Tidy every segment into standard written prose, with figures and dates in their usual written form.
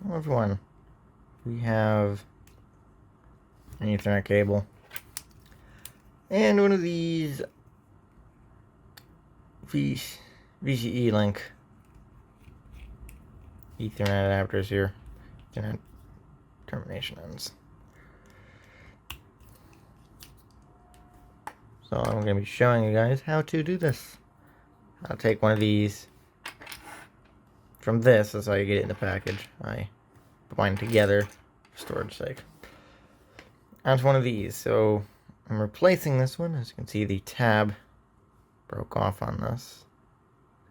Which one? We have an Ethernet cable. And one of these VCELINK Ethernet adapters here. Ethernet termination ends. So I'm going to be showing you guys how to do this. I'll take one of these from this. That's how you get it in the package. I put mine together for storage sake. Onto one of these. So I'm replacing this one. As you can see, the tab broke off on this.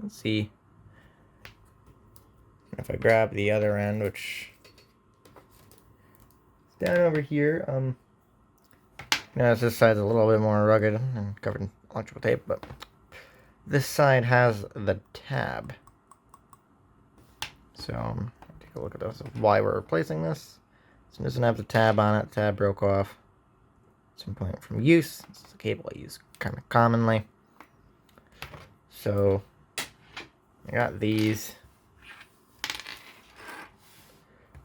Let's see if I grab the other end, which is down over here. This side's a little bit more rugged and covered in electrical tape, but this side has the tab. So take a look at this. Why we're replacing this? So it doesn't have the tab on it. The tab broke off at some point from use. This is a cable I use kind of commonly. So I got these.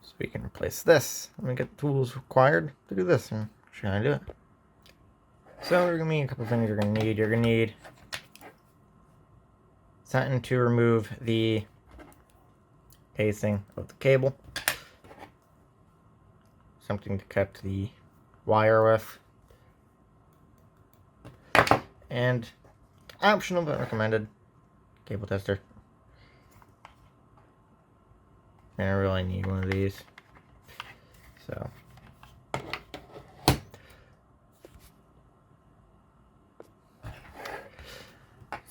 So we can replace this. Let me get the tools required to do this and show you how to do it. So there's going to be a couple things you're going to need. You're going to need something to remove the casing of the cable. Something to cut the wire with. And optional but recommended, cable tester. And I really need one of these.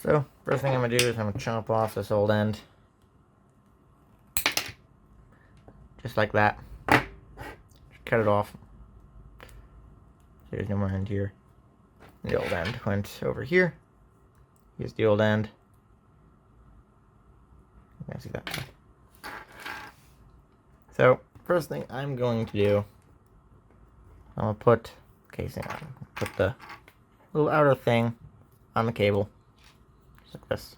So first thing I'm going to do is I'm going to chop off this old end. Just like that. Just cut it off. So there's no more end here. The old end went over here. Here's the old end. You can see that. So first thing I'm going to do, I'm going to put casing on. Put the little outer thing on the cable. Just like this.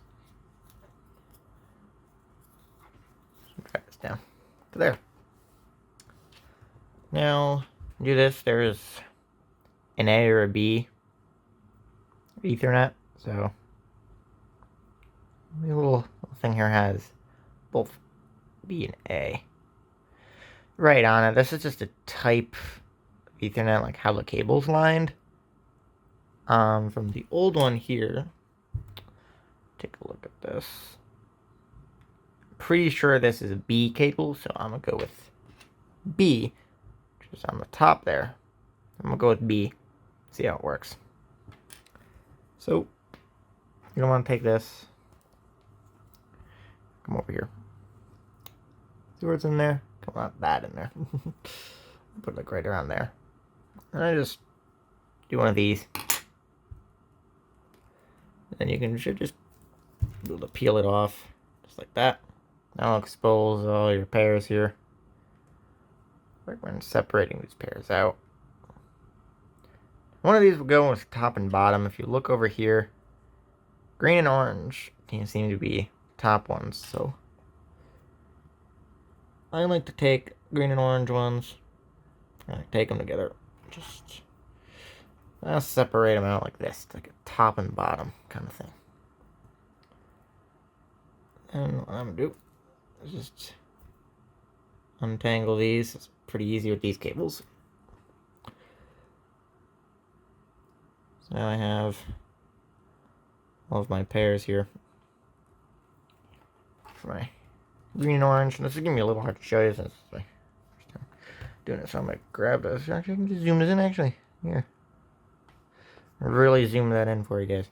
Drag this down to there. Now, to do this, there is an A or a B Ethernet. So the little thing here has both B and A right on it. This is just a type Ethernet, like how the cable's lined. From the old one here, take a look at this. Pretty sure this is a B cable, so I'm gonna go with B, which is on the top there. I'm gonna go with B, see how it works. So you're gonna want to take this, come over here, see what's in there? Come on, that in there. Put it like right around there. And I just do one of these. And you should just be able to peel it off, just like that. Now I'll expose all your pairs here. Recommend separating these pairs out. One of these will go with top and bottom. If you look over here, green and orange seem to be top ones, so I like to take green and orange ones and I take them together. Just I'll separate them out like this, like a top and bottom kind of thing. And what I'm gonna do is just untangle these. It's pretty easy with these cables. So now I have all of my pairs here for my green and orange. This is gonna be a little hard to show you since it's my first time doing it. So I'm gonna grab this. Actually, I can just zoom this in. Actually, here, really zoom that in for you guys.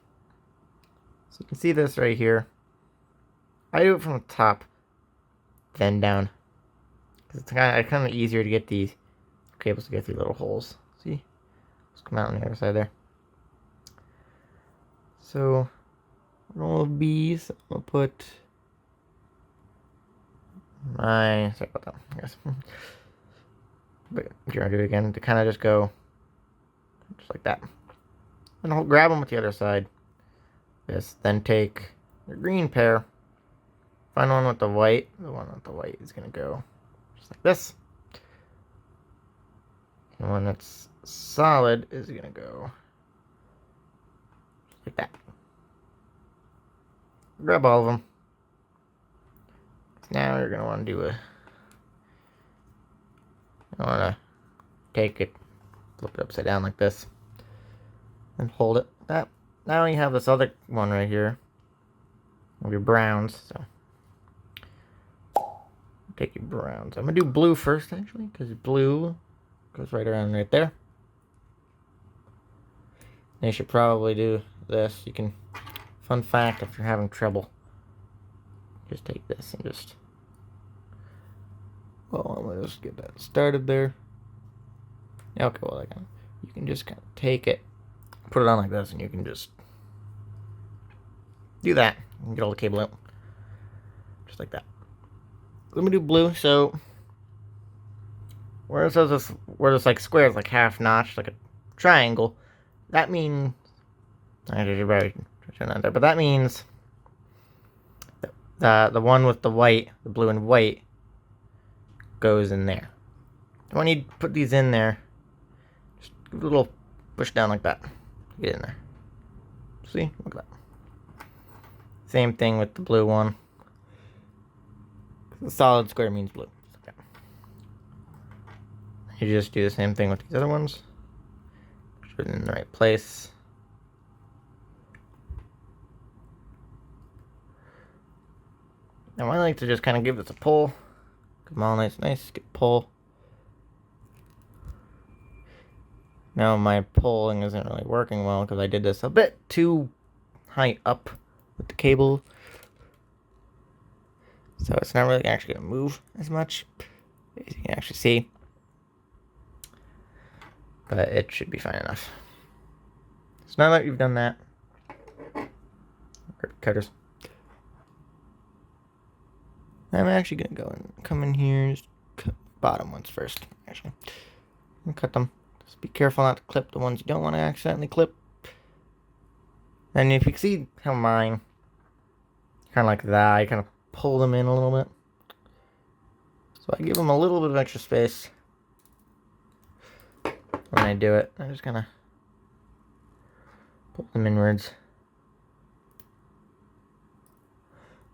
So you can see this right here. I do it from the top, then down. Cause it's kind of easier to get these cables to get through little holes. See, let's come out on the other side there. So all of these, I'm gonna put my, sorry about that, I guess. But if you want to do it again, to kind of just go just like that. And I'll grab them with the other side. This, then take your green pair, find one with the white. The one with the white is gonna go just like this. And one that's solid is going to go just like that. Grab all of them. Now you're going to want to do you want to take it, flip it upside down like this, and hold it. That. Now you have this other one right here of your browns. So take your browns. I'm going to do blue first, actually, because blue goes right around right there. And you should probably do this. You can, fun fact, if you're having trouble, just take this and just, well, I'm going to just get that started there. Okay, well, you can just kind of take it, put it on like this, and you can just do that and get all the cable out. Just like that. Let me do blue. So where it says this, where this like square is like half notched, like a triangle, that means, I should probably turn that there, but that means the one with the white, the blue and white, goes in there. When you put these in there, just give it a little push down like that. Get in there. See? Look at that. Same thing with the blue one. The solid square means blue. Okay. You just do the same thing with these other ones. Put it in the right place. Now I like to just kind of give this a pull. Come on, nice, good pull. Now my pulling isn't really working well because I did this a bit too high up with the cable. So it's not really actually going to move as much, as you can actually see. But it should be fine enough. So now that you've done that, cutters, I'm actually going to go and come in here and just cut the bottom ones first, actually. And cut them. Just be careful not to clip the ones you don't want to accidentally clip. And if you can see how mine, kind of like that, I kind of pull them in a little bit. So I give them a little bit of extra space when I do it. I just kind of pull them inwards.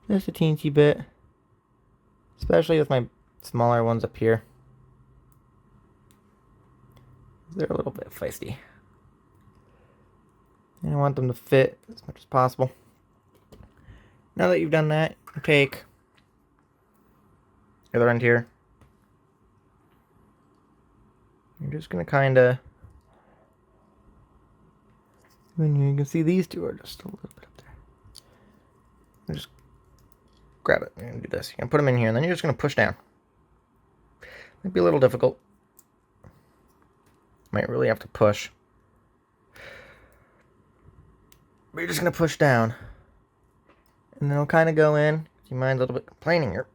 Just a teensy bit. Especially with my smaller ones up here. They're a little bit feisty. And I want them to fit as much as possible. Now that you've done that, you take the other end here. You're just going to kind of, you can see these two are just a little bit up there. And just grab it and do this. You're going to put them in here and then you're just going to push down. Might be a little difficult. Might really have to push. But you're just going to push down. And then it'll kind of go in. You mind a little bit complaining here.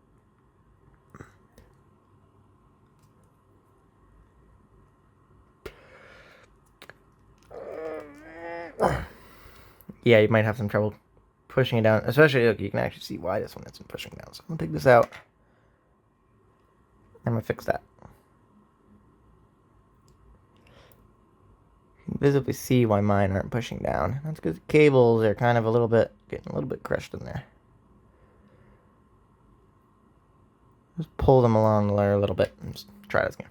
Yeah, you might have some trouble pushing it down. Especially, look, you can actually see why this one isn't pushing down. So I'm going to take this out. I'm going to fix that. You can visibly see why mine aren't pushing down. That's because the cables are kind of getting a little bit crushed in there. Just pull them along the layer a little bit and just try this again.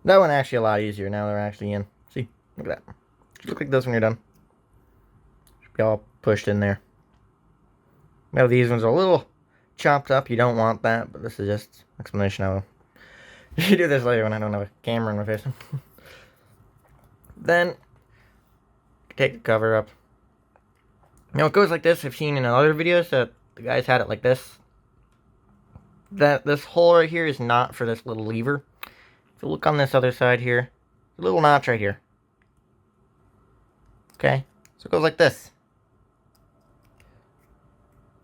That one actually a lot easier now they're actually in. See? Look at that. Should look like this when you're done. Should be all pushed in there. Now these ones are a little chopped up. You don't want that, but this is just explanation of them. You do this later when I don't have a camera in my face. Then, take the cover up. Now it goes like this. I've seen in other videos that the guys had it like this. This hole right here is not for this little lever. If you look on this other side here, a little notch right here. Okay, so it goes like this.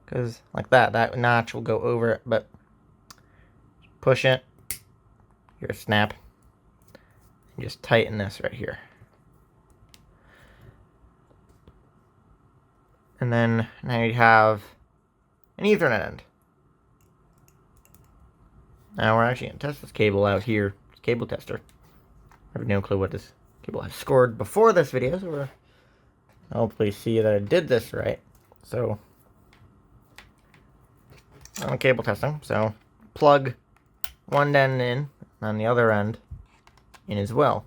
Because like that notch will go over it, but push it, here's a snap, You just tighten this right here. And then now you have an Ethernet end. Now we're actually going to test this cable out here. Cable tester. I have no clue what this cable has scored before this video, so we'll hopefully see that I did this right. So I'm cable testing, so plug one end in, and the other end in as well.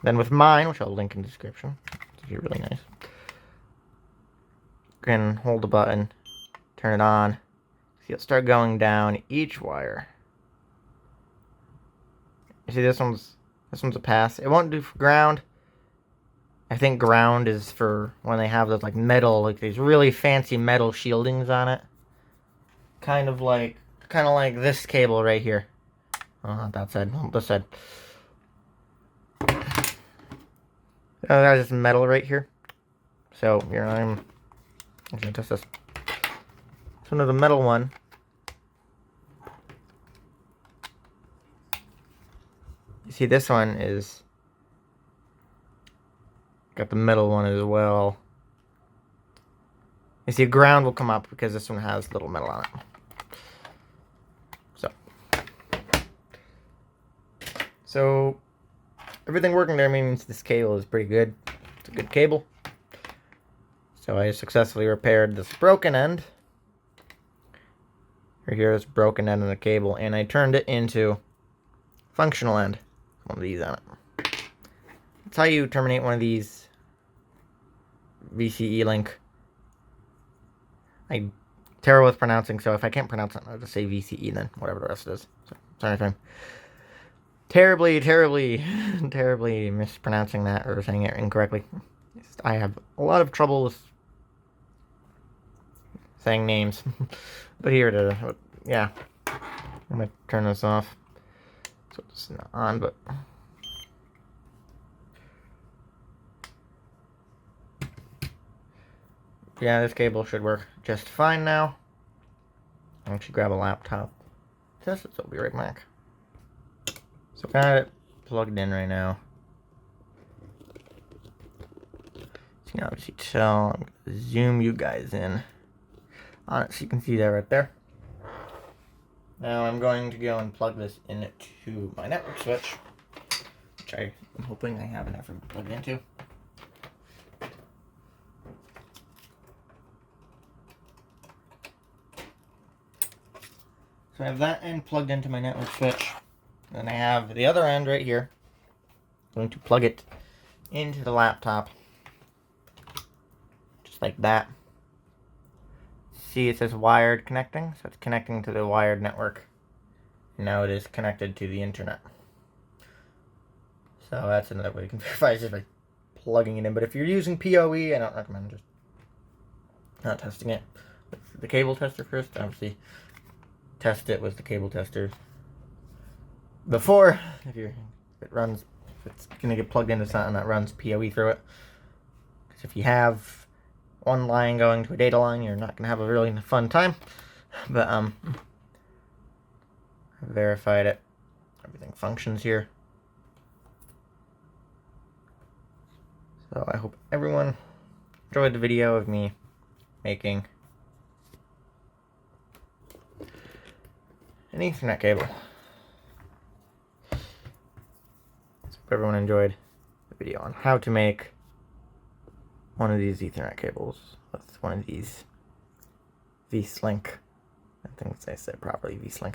Then with mine, which I'll link in the description, it's really nice. You can hold the button, turn it on. See, it'll start going down each wire. You see, this one's a pass. It won't do for ground. I think ground is for when they have those like metal, like these really fancy metal shieldings on it. Kind of like this cable right here. Oh, not that side, this side. There's this metal right here. So here I'm gonna test this. This one is a metal one. You see, this one is got the metal one as well. You see, ground will come up because this one has little metal on it. So everything working there means this cable is pretty good. It's a good cable. So I successfully repaired this broken end. Right here, this broken end of the cable, and I turned it into functional end. One of these on it. That's how you terminate one of these VCELINK. I'm terrible with pronouncing, so if I can't pronounce it, I'll just say VCE then, whatever the rest is. So, sorry if I'm terribly mispronouncing that or saying it incorrectly. I have a lot of trouble with saying names. But here it is. Yeah. I'm going to turn this off. So it's not on, but... yeah, this cable should work just fine now. I'll actually grab a laptop. Test it, so I'll be right back. So got it plugged in right now. So you can obviously tell, I'm going to zoom you guys in on it so you can see that right there. Now I'm going to go and plug this into my network switch, which I'm hoping I have enough room to plug it into. So I have that end plugged into my network switch. Then I have the other end right here. I'm going to plug it into the laptop. Just like that. See, it says wired connecting. So it's connecting to the wired network. Now it is connected to the internet. So that's another way you can verify just by plugging it in. But if you're using PoE, I don't recommend just not testing it with the cable tester first. Obviously, test it with the cable tester before, if it's gonna get plugged into something that runs PoE through it. Because if you have one line going to a data line, you're not gonna have a really fun time. But I verified it. Everything functions here. So I hope everyone enjoyed the video of me making an Ethernet cable. Hope everyone enjoyed the video on how to make one of these Ethernet cables with one of these VCELINK. I think I said properly, VCELINK